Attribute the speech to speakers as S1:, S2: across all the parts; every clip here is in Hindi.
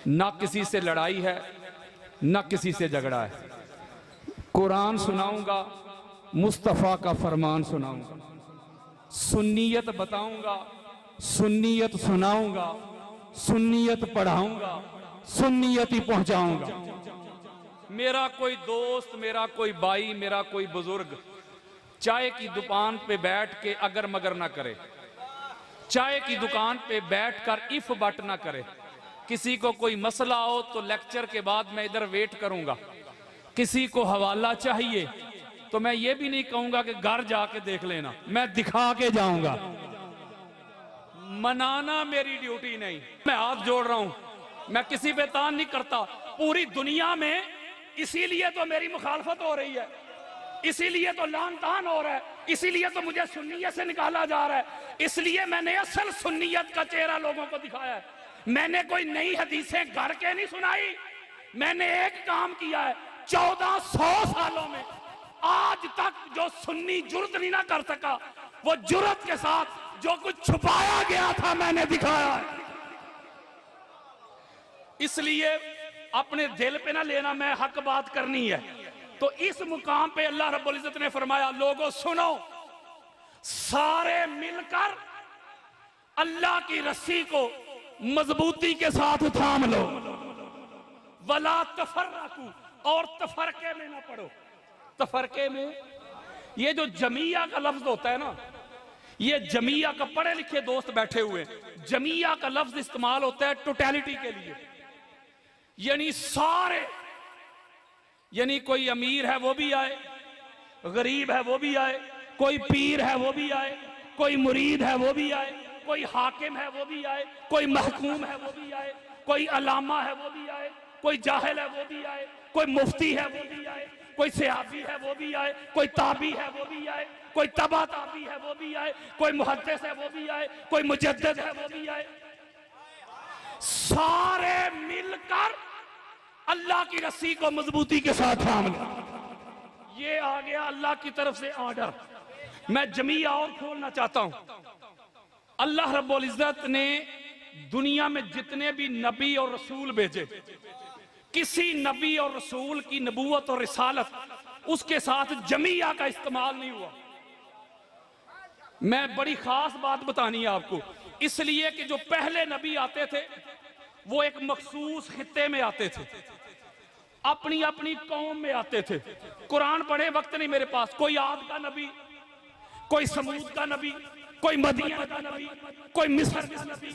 S1: ना किसी से लड़ाई है, ना किसी से झगड़ा है। कुरान सुनाऊंगा, मुस्तफ़ा का फरमान सुनाऊंगा, सुन्नियत बताऊंगा, सुन्नियत सुनाऊंगा, सुन्नियत पढ़ाऊंगा, सुन्नियत ही पहुंचाऊंगा। मेरा कोई दोस्त, मेरा कोई भाई, मेरा कोई बुजुर्ग चाय की दुकान पे बैठ के अगर मगर ना करे, चाय की दुकान पे बैठकर इफ बट ना करे। किसी को कोई मसला हो तो लेक्चर के बाद मैं इधर वेट करूंगा। किसी को हवाला चाहिए तो मैं ये भी नहीं कहूंगा कि घर जाके देख लेना, मैं दिखा के जाऊंगा। मनाना मेरी ड्यूटी नहीं। मैं हाथ जोड़ रहा हूं, मैं किसी पे तान नहीं करता। पूरी दुनिया में इसीलिए तो मेरी मुखालफत हो रही है, इसीलिए तो लान तान हो रहा है, इसीलिए तो मुझे सुन्नियत से निकाला जा रहा है। इसलिए मैंने असल सुन्नियत का चेहरा लोगों को दिखाया है। मैंने कोई नई हदीसें घर के नहीं सुनाई। मैंने एक काम किया है 1400 सालों में, आज तक जो सुन्नी जुर्रत नहीं ना कर सका, वो जुर्रत के साथ जो कुछ छुपाया गया था मैंने दिखाया है। इसलिए अपने दिल पे ना लेना, मैं हक बात करनी है। तो इस मुकाम पे अल्लाह रब्बुल इज्जत ने फरमाया, लोगों सुनो, सारे मिलकर अल्लाह की रस्सी को मजबूती के साथ थाम लो, वला तफर्रकू, और तफरके में ना पड़ो। तफरके में ये जो जमिया का लफ्ज होता है ना, ये जमिया का, पढ़े लिखे दोस्त बैठे हुए, जमिया का लफ्ज इस्तेमाल होता है टोटलिटी के लिए, यानी सारे, यानी कोई अमीर है वो भी आए, गरीब है वो भी आए, कोई पीर है वो भी आए, कोई मुरीद है वो भी आए, कोई हाकिम है वो भी आए, कोई महकूम है वो भी आए, कोई अलामा है वो भी आए, कोई जाहिल है वो भी आए, कोई मुफ्ती है वो भी आए, कोई सहाबी है वो भी आए, कोई ताबी है वो भी आए, कोई तबा ताबी है वो भी आए, कोई मुहद्दिस है वो भी आए, कोई मुजद्दिद है वो भी आए। सारे मिलकर अल्लाह की रस्सी को मजबूती के साथ थाम लो। ये आ गया अल्लाह की तरफ से ऑर्डर। मैं जमिया और खोलना चाहता हूं। अल्लाह रब्बुल इज्जत ने दुनिया में जितने भी नबी और रसूल भेजे, किसी नबी और रसूल की नबूवत और रिसालत, उसके साथ जमिया का इस्तेमाल नहीं हुआ। मैं बड़ी खास बात बतानी है आपको, इसलिए कि जो पहले नबी आते थे वो एक मखसूस खित्ते में आते थे, अपनी अपनी कौम में आते थे। कुरान पढ़े वक्त नहीं मेरे पास। कोई आद का नबी, कोई समूद का नबी, कोई मदीना का नबी, कोई मिस्र का नबी,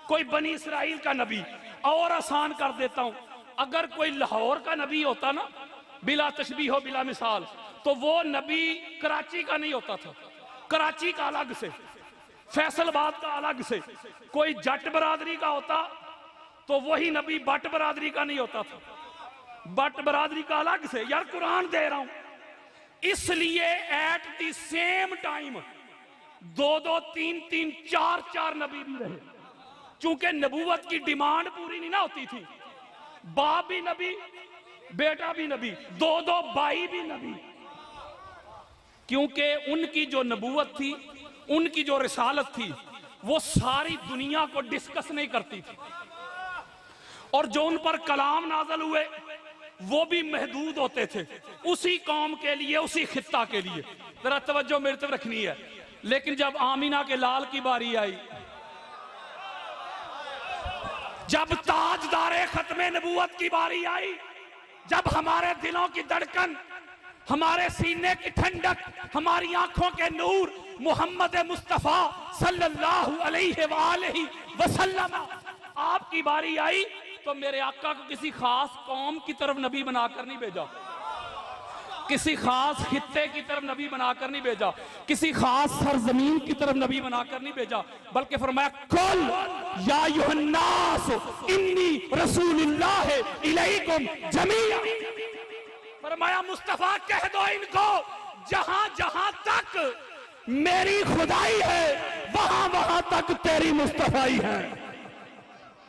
S1: कोई बनी इसराइल का नबी। और आसान कर देता हूं, अगर कोई लाहौर का नबी होता ना, बिला तशबीह हो बिला मिसाल, तो वो नबी कराची का नहीं होता था, कराची का अलग से, फैसलाबाद का अलग से। कोई जट बरादरी का होता तो वही नबी बट बरादरी का नहीं होता था, बट बरादरी का अलग से। यार कुरान दे रहा हूं। इसलिए एट द सेम टाइम 2-2, 3-3, 4-4 नबी भी रहे, चूंकि नबूवत की डिमांड पूरी नहीं ना होती थी। बाप भी नबी, बेटा भी नबी, 2-2 भाई भी नबी, क्योंकि उनकी जो नबूवत थी, उनकी जो रिसालत थी, वो सारी दुनिया को डिस्कस नहीं करती थी। और जो उन पर कलाम नाज़िल हुए वो भी महदूद होते थे, उसी कौम के लिए, उसी खित्ता के लिए। जरा तवज्जो मेरी तरफ रखनी है। लेकिन जब आमीना के लाल की बारी आई, जब ताजदारे खत्मे नबूवत की बारी आई, जब हमारे दिलों की धड़कन, हमारे सीने की ठंडक, हमारी आंखों के नूर मोहम्मद मुस्तफा सल्लल्लाहु अलैहि वसल्लम आपकी बारी आई, तो मेरे आका को किसी खास कौम की तरफ नबी बनाकर नहीं भेजा, किसी खास खित्ते की तरफ नबी बनाकर नहीं भेजा, किसी खास सरजमीन की तरफ नबी बनाकर नहीं भेजा, बल्कि फरमाया कुल या अय्युहन्नास इन्नी रसूलुल्लाह इलैकुम जमीआ। फरमाया मुस्तफा कह दो इनको, जहां जहां तक मेरी खुदाई है वहां वहां तक तेरी मुस्तफाई है।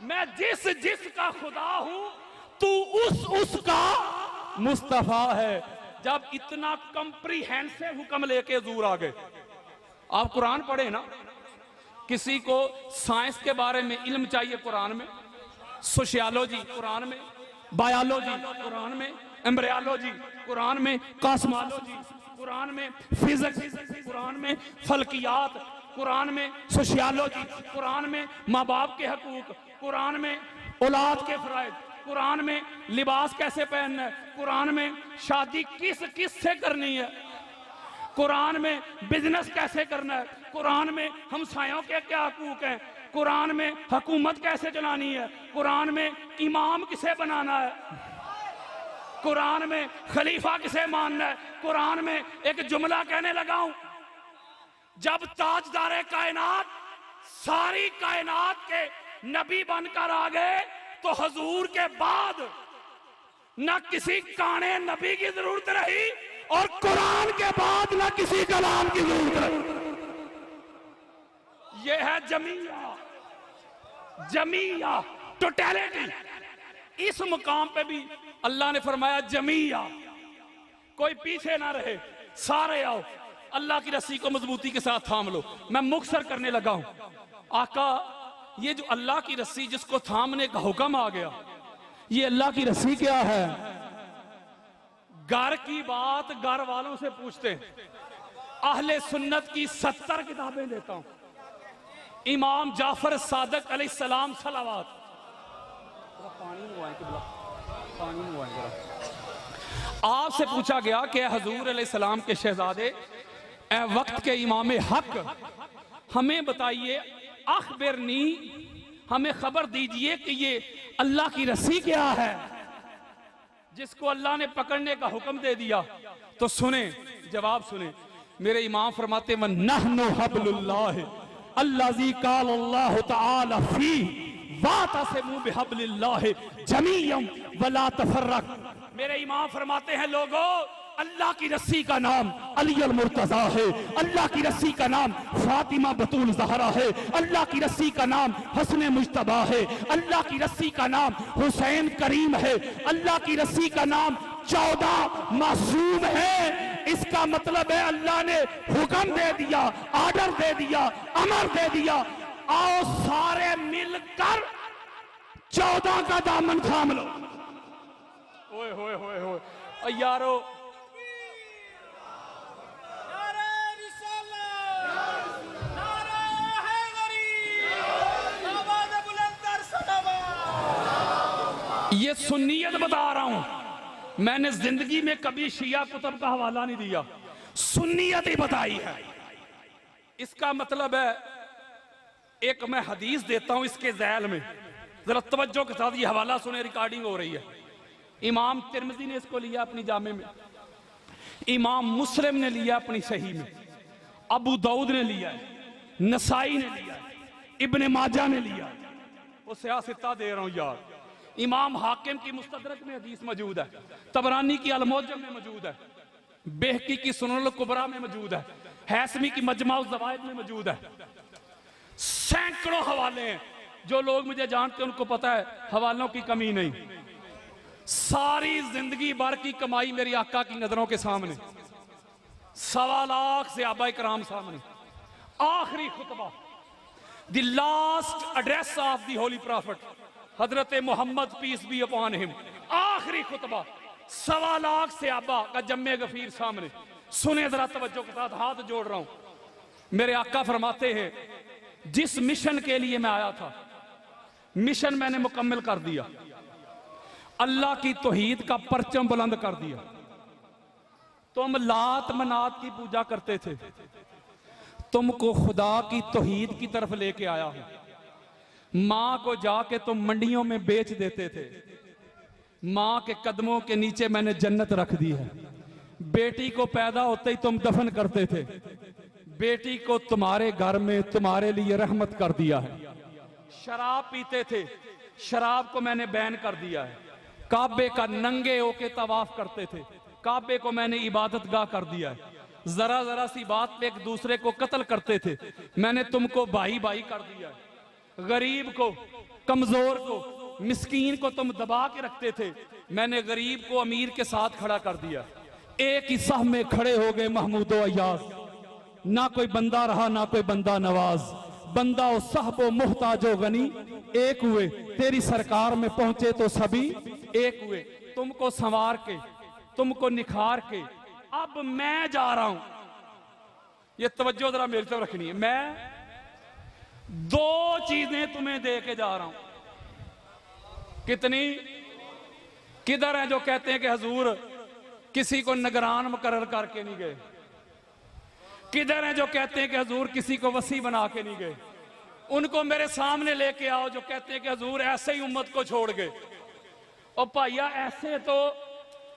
S1: मैं जिस जिस का खुदा हूं, तू उसका मुस्तफा है। जब इतना कंप्रीहेंसिव हुक्म लेके हजूर आ गए, आप कुरान पढ़े ना, किसी को साइंस के बारे में इल्म चाहिए कुरान में, सोशियोलॉजी कुरान में, बायोलॉजी कुरान में, एम्ब्रियोलॉजी कुरान में, कॉस्मोलॉजी कुरान में, फिजिक्स कुरान में, फल्कियात कुरान में, सोशियोलॉजी कुरान में, माँ बाप के हकूक कुरान में, औलाद के फराइज कुरान में, लिबास कैसे पहनना है कुरान में, शादी किस किस से करनी है कुरान में, बिजनेस कैसे करना है कुरान में, हमसायों के क्या हकूक हैं कुरान में, हुकूमत कैसे चलानी है कुरान में, इमाम किसे बनाना है कुरान में, खलीफा किसे मानना है कुरान में। एक जुमला कहने लगा हूं, जब ताजदारे कायनात सारी कायनात के नबी बनकर आ गए तो हुजूर के बाद न किसी काने नबी की जरूरत रही और कुरान के बाद न किसी कलाम की जरूरत रही। यह है जमीया, जमीया टोटलिटी। इस मुकाम पे भी अल्लाह ने फरमाया जमीया, कोई पीछे ना रहे, सारे आओ, अल्लाह की रस्सी को मजबूती के साथ थाम लो। मैं मुख्तसर करने लगा हूं। आका, ये जो अल्लाह की रस्सी जिसको थामने का हुक्म आ गया, ये अल्लाह की रस्सी क्या है? घर की बात घर वालों से पूछते हैं। अहले सुन्नत की 70 किताबें देता हूं। इमाम जाफर सादिक अलैहिस्सलाम सलावत, आपसे पूछा गया कि हुजूर अलैहिस्सलाम के शहजादे, ए वक्त के इमाम हक, हमें बताइए, अखबरनी, हमें खबर दीजिए कि ये अल्लाह की रस्सी क्या है जिसको अल्लाह ने पकड़ने का हुक्म दे दिया। तो सुने, जवाब सुने। मेरे इमाम फरमाते मन नहनु हब्लुल्लाह अल्लाजी काल अल्लाह तआला फी वातसिमू बिहब्लिल्लाह जमीअन वला तफर्रक। मेरे इमाम फरमाते हैं, लोगों, अल्लाह की रस्सी का नाम अली अल मुर्तजा है, अल्लाह की रस्सी का नाम फातिमा बतूल ज़हरा है, अल्लाह की रस्सी का नाम हसन मुज्तबा है, अल्लाह की रस्सी का नाम हुसैन करीम है, अल्लाह की रस्सी का नाम 14 मासूम है। इसका मतलब है अल्लाह ने हुक्म दे दिया, ऑर्डर दे दिया, अमर दे दिया, आओ सारे मिलकर 14 का दामन थाम लो। ओए होए होए होए यारो, ये सुन्नियत बता रहा हूं। मैंने जिंदगी में कभी शिया कुतुब का हवाला नहीं दिया, सुन्नियत ही बताई है। इसका मतलब है, एक मैं हदीस देता हूं इसके ज़ैल में, जरा तवज्जो के साथ ये हवाला सुने, रिकॉर्डिंग हो रही है। इमाम तिरमिज़ी ने इसको लिया अपनी जामे में, इमाम मुस्लिम ने लिया अपनी सही में, अबू दाऊद ने लिया, नसाई ने लिया, इब्ने माजा ने लिया। वो सियासता दे रहा हूं यार। इमाम हाकिम की मुस्तदरक में हदीस मौजूद है, तबरानी की अल-मुअज्जम में मौजूद है, बेहकी की सुनन कुबरा में मौजूद है, हैसमी की मजमा ज़वाइद में मौजूद है। सैकड़ों हवाले हैं। जो लोग मुझे जानते हैं उनको पता है हवालों की कमी नहीं। सारी जिंदगी भर की कमाई मेरी आका की नजरों के सामने, 1.25 लाख सहाबा इकराम सामने। आखिरी खुतबा, the last address of the holy prophet हजरत Muhammad peace be upon him, आखिरी खुतबा 1.25 लाख सहाबा का जम्मे गफीर सामने। सुने जरा तवज्जो के साथ, हाथ जोड़ रहा हूं। मेरे आका फरमाते हैं, जिस मिशन के लिए मैं आया था, मिशन मैंने मुकम्मल कर दिया। अल्लाह की तौहीद का परचम बुलंद कर दिया। तुम लात मनात की पूजा करते थे, तुमको खुदा की तौहीद की तरफ लेके आया हूं। मां को जाके तुम मंडियों में बेच देते थे, मां के कदमों के नीचे मैंने जन्नत रख दी है। बेटी को पैदा होते ही तुम दफन करते थे, बेटी को तुम्हारे घर में तुम्हारे लिए रहमत कर दिया है। शराब पीते थे, शराब को मैंने बैन कर दिया है। काबे का नंगे होके तवाफ करते थे, काबे को मैंने इबादत गाह कर दिया है। जरा जरा सी बात पे एक दूसरे को कत्ल करते थे, मैंने तुमको भाई भाई कर दिया है। गरीब को, कमजोर को, मिस्कीन को तुम दबा के रखते थे, मैंने गरीब को अमीर के साथ खड़ा कर दिया। एक ही साह में खड़े हो गए महमूदो अय्याज, ना कोई बंदा रहा ना कोई बंदा नवाज। बंदा ओ साहबो मुहताजो गनी, एक हुए, तेरी सरकार में पहुंचे तो सभी एक हुए। तुमको संवार के, तुमको निखार के अब मैं जा रहा हूं। ये तवज्जो जरा मेरी तरफ रखनी है। मैं दो चीजें तुम्हें दे के जा रहा हूं। कितनी? किधर हैं जो कहते हैं कि हजूर किसी को निगरान मुकर्रर करके नहीं गए? किधर हैं जो कहते हैं कि हजूर किसी को वसी बना के नहीं गए? उनको मेरे सामने लेके आओ जो कहते हैं कि हजूर ऐसे ही उम्मत को छोड़ गए। और भाइया ऐसे तो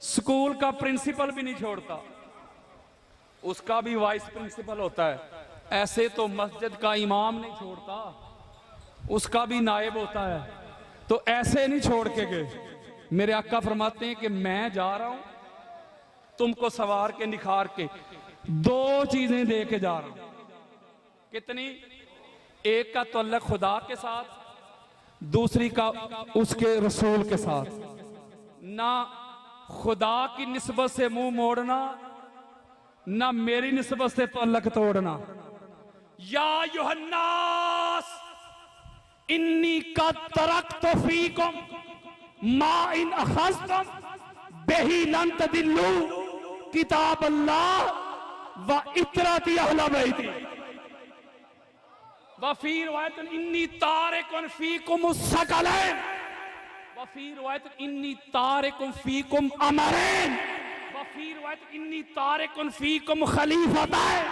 S1: स्कूल का प्रिंसिपल भी नहीं छोड़ता, उसका भी वाइस प्रिंसिपल होता है। ऐसे तो मस्जिद का इमाम नहीं छोड़ता, उसका भी नायब होता है। तो ऐसे नहीं छोड़ के गए। मेरे आका फरमाते हैं कि मैं जा रहा हूं तुमको सवार के निखार के, दो चीजें दे के जा रहा हूं। कितनी? एक का तअल्लुक खुदा के साथ, दूसरी का उसके रसूल के साथ। ना खुदा की निस्बत से मुंह मोड़ना, ना मेरी निस्बत से तअल्लुक तोड़ना। या युहन्नास इन्नी का तरक्तु फीकुम मा इन अखज़्तुम बिही लन तदिल्लू किताब अल्लाह व इतरती अहले बैती व फी रिवायतिन इन्नी तारिकुन फीकुम सकलैन व फी रिवायतिन इन्नी तारिकुन फीकुम अमरैन व फी रिवायतिन इन्नी तारिकुन फीकुम खलीफतैन।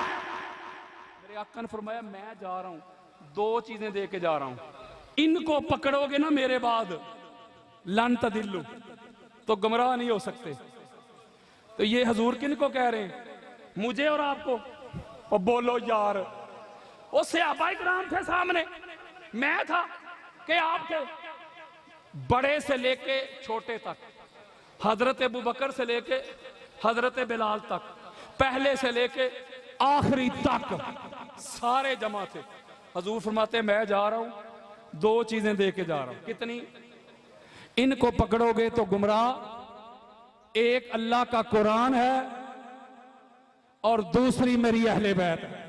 S1: मेरे आका ने फरमाया मैं जा रहा हूं, दो चीजें दे के जा रहा हूं। इनको पकड़ोगे ना मेरे बाद लन तदिल्लु, तो गुमराह नहीं हो सकते। तो ये हजूर किनको कह रहे हैं? मुझे और आपको? और बोलो यार, वो सहाबाए किराम थे सामने, मैं था कि आप थे? बड़े से लेके छोटे तक, हजरत अबू बकर से लेके हजरत बिलाल तक, पहले से लेके आखिरी तक सारे जमा थे। हजूर फरमाते मैं जा रहा हूं, दो चीजें दे के जा रहा हूं। कितनी? इनको पकड़ोगे तो गुमराह, एक अल्लाह का कुरान है और दूसरी मेरी अहले बैत है।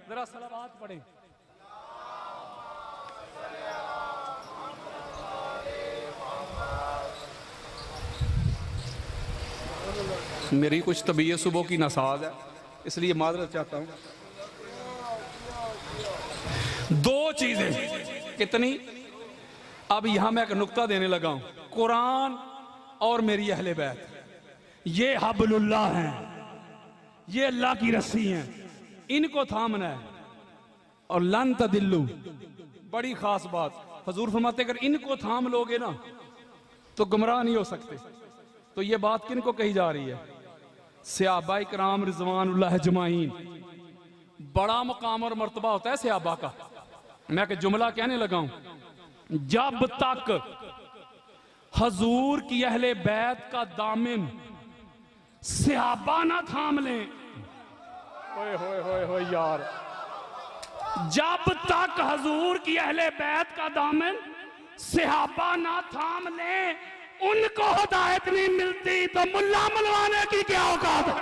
S1: जरा सलावत पढ़ें। मेरी कुछ तबीयत सुबह की नसाज है, इसलिए माजरत चाहता हूं। दो चीजें। कितनी? अब यहां मैं एक नुक्ता देने लगा हूं। कुरान और मेरी अहले बैत, ये हबलुल्लाह हैं, ये अल्लाह की रस्सी हैं, इनको थामना है। और लन तदिल्लु, बड़ी खास बात, हजूर फरमाते अगर इनको थाम लोगे ना तो गुमराह नहीं हो सकते। तो ये बात किनको कही जा रही है? सहाबाए किराम रिज़वानुल्लाह अजमाइन। बड़ा मुकाम और मर्तबा होता है सहाबा का। मैं एक जुमला कहने लगा हूं, जब तक हजूर की अहले बैत का दामन सहाबा ना थाम लें, ओए होए होए होए यार, जब तक हजूर की अहले बैत का दामन सहाबा ना थाम लें, उनको हिदायत नहीं मिलती तो मुल्ला मलवाने की क्या औकात है?